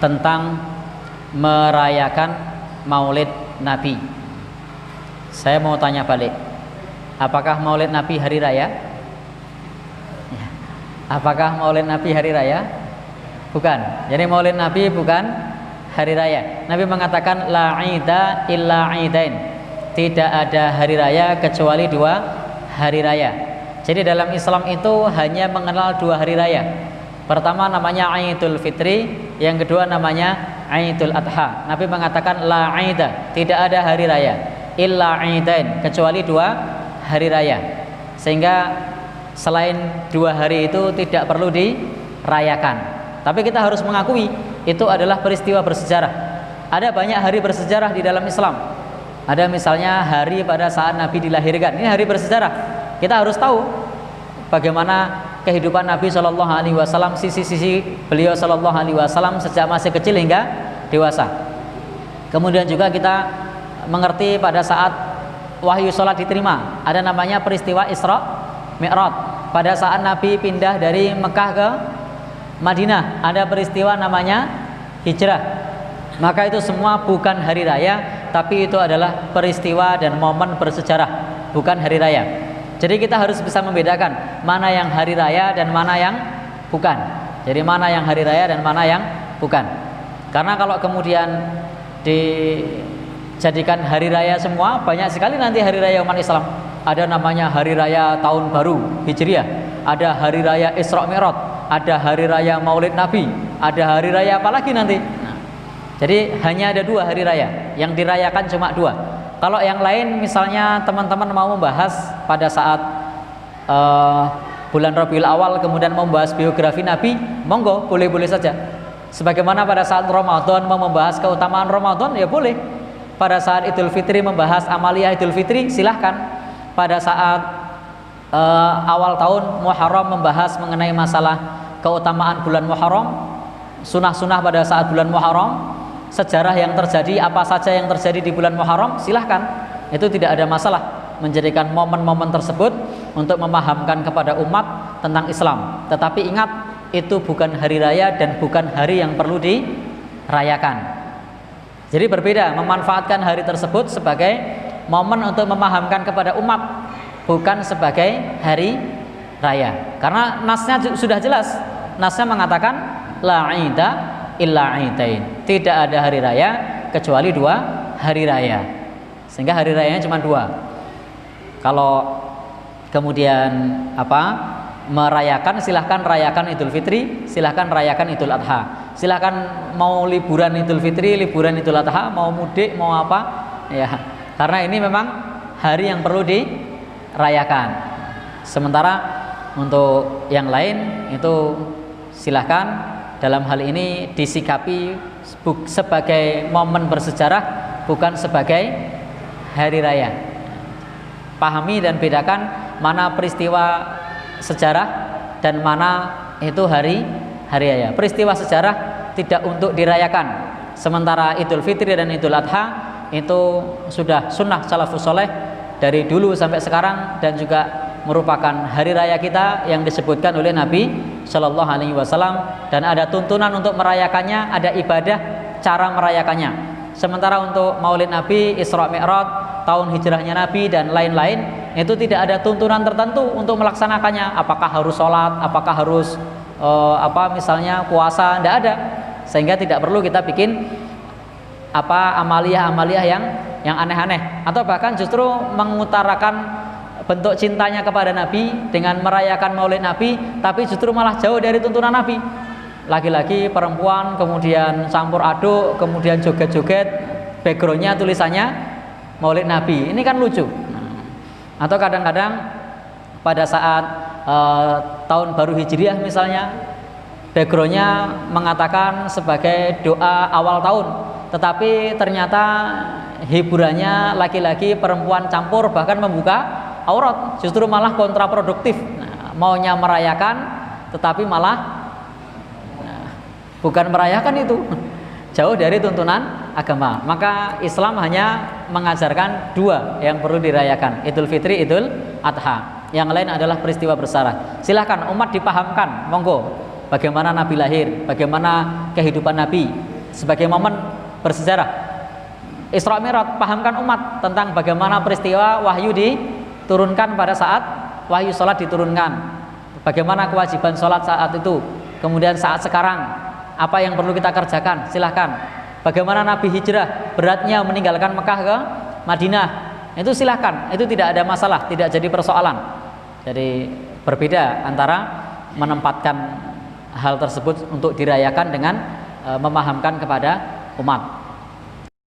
tentang merayakan Maulid Nabi. Saya mau tanya balik, apakah Maulid Nabi hari raya? Ya. Apakah Maulid Nabi hari raya? Bukan. Jadi Maulid Nabi bukan hari raya. Nabi mengatakan la ida illa idain. Tidak ada hari raya kecuali 2 hari raya. Jadi dalam Islam itu hanya mengenal 2 hari raya. Pertama namanya Idul Fitri, yang kedua namanya Idul Adha. Nabi mengatakan la ida, tidak ada hari raya illa idain, kecuali 2 hari raya. Sehingga selain 2 hari itu tidak perlu dirayakan. Tapi kita harus mengakui itu adalah peristiwa bersejarah. Ada banyak hari bersejarah di dalam Islam. Ada misalnya hari pada saat Nabi dilahirkan. Ini hari bersejarah. Kita harus tahu bagaimana kehidupan Nabi Shallallahu Alaihi Wasallam, sisi-sisi beliau Shallallahu Alaihi Wasallam sejak masih kecil hingga dewasa. Kemudian juga kita mengerti pada saat wahyu sholat diterima. Ada namanya peristiwa Isra Mi'raj. Pada saat Nabi pindah dari Mekah ke Madinah, ada peristiwa namanya hijrah. Maka itu semua bukan hari raya, tapi itu adalah peristiwa dan momen bersejarah, bukan hari raya. Jadi kita harus bisa membedakan mana yang hari raya dan mana yang bukan. Jadi mana yang hari raya dan mana yang bukan. Karena kalau kemudian dijadikan hari raya semua, banyak sekali nanti hari raya umat Islam. Ada namanya hari raya tahun baru Hijriah, ada hari raya Isra Mi'raj, ada hari raya Maulid Nabi, ada hari raya apa lagi nanti. Jadi hanya ada 2 hari raya, yang dirayakan cuma 2. Kalau yang lain misalnya teman-teman mau membahas pada saat bulan Rabiul Awal kemudian membahas biografi Nabi, monggo, boleh-boleh saja. Sebagaimana pada saat Ramadan mau membahas keutamaan Ramadan, ya boleh. Pada saat Idul Fitri membahas amaliyah Idul Fitri, silahkan. Pada saat awal tahun Muharram membahas mengenai masalah keutamaan bulan Muharram, sunah-sunah pada saat bulan Muharram, sejarah yang terjadi, apa saja yang terjadi di bulan Muharram, silahkan. Itu tidak ada masalah. Menjadikan momen-momen tersebut untuk memahamkan kepada umat tentang Islam. Tetapi ingat, itu bukan hari raya dan bukan hari yang perlu dirayakan. Jadi berbeda, memanfaatkan hari tersebut sebagai momen untuk memahamkan kepada umat, bukan sebagai hari raya. Karena nasnya sudah jelas. Nasnya mengatakan la ida illa idain. Tidak ada hari raya kecuali 2 hari raya. Sehingga hari rayanya cuma 2. Kalau kemudian merayakan, silahkan rayakan Idul Fitri, silahkan rayakan Idul Adha. Silahkan mau liburan Idul Fitri, liburan Idul Adha, mau mudik, mau apa, ya. Karena ini memang hari yang perlu dirayakan. Sementara untuk yang lain itu silahkan dalam hal ini disikapi sebagai momen bersejarah, bukan sebagai hari raya. Pahami dan bedakan mana peristiwa sejarah dan mana itu hari raya. Peristiwa sejarah tidak untuk dirayakan. Sementara Idul Fitri dan Idul Adha itu sudah sunnah salafus soleh dari dulu sampai sekarang, dan juga merupakan hari raya kita yang disebutkan oleh Nabi Shallallahu Alaihi Wasallam, dan ada tuntunan untuk merayakannya, ada ibadah cara merayakannya. Sementara untuk Maulid Nabi, Isra Mi'raj, tahun hijrahnya Nabi dan lain-lain, itu tidak ada tuntunan tertentu untuk melaksanakannya. Apakah harus sholat, apakah harus misalnya puasa, tidak ada. Sehingga tidak perlu kita bikin amaliyah yang aneh-aneh, atau bahkan justru mengutarakan bentuk cintanya kepada Nabi dengan merayakan Maulid Nabi, tapi justru malah jauh dari tuntunan Nabi. Laki-laki, perempuan, kemudian campur aduk, kemudian joget-joget, backgroundnya tulisannya Maulid Nabi. Ini kan lucu. Atau kadang-kadang pada saat tahun baru Hijriah misalnya, backgroundnya mengatakan sebagai doa awal tahun, tetapi ternyata hiburannya laki-laki, perempuan campur, bahkan membuka aurat, justru malah kontraproduktif. Maunya merayakan tetapi malah bukan merayakan, itu jauh dari tuntunan agama. Maka Islam hanya mengajarkan 2 yang perlu dirayakan, Idul Fitri, Idul Adha. Yang lain adalah peristiwa bersejarah. Silahkan umat dipahamkan, monggo, bagaimana Nabi lahir, bagaimana kehidupan Nabi, sebagai momen bersejarah. Isra Mi'raj, pahamkan umat tentang bagaimana peristiwa wahyu diturunkan pada saat wahyu sholat diturunkan, bagaimana kewajiban sholat saat itu, kemudian saat sekarang apa yang perlu kita kerjakan, silahkan. Bagaimana Nabi hijrah, beratnya meninggalkan Mekah ke Madinah, itu silahkan, itu tidak ada masalah, tidak jadi persoalan. Jadi berbeda antara menempatkan hal tersebut untuk dirayakan dengan memahamkan kepada umat.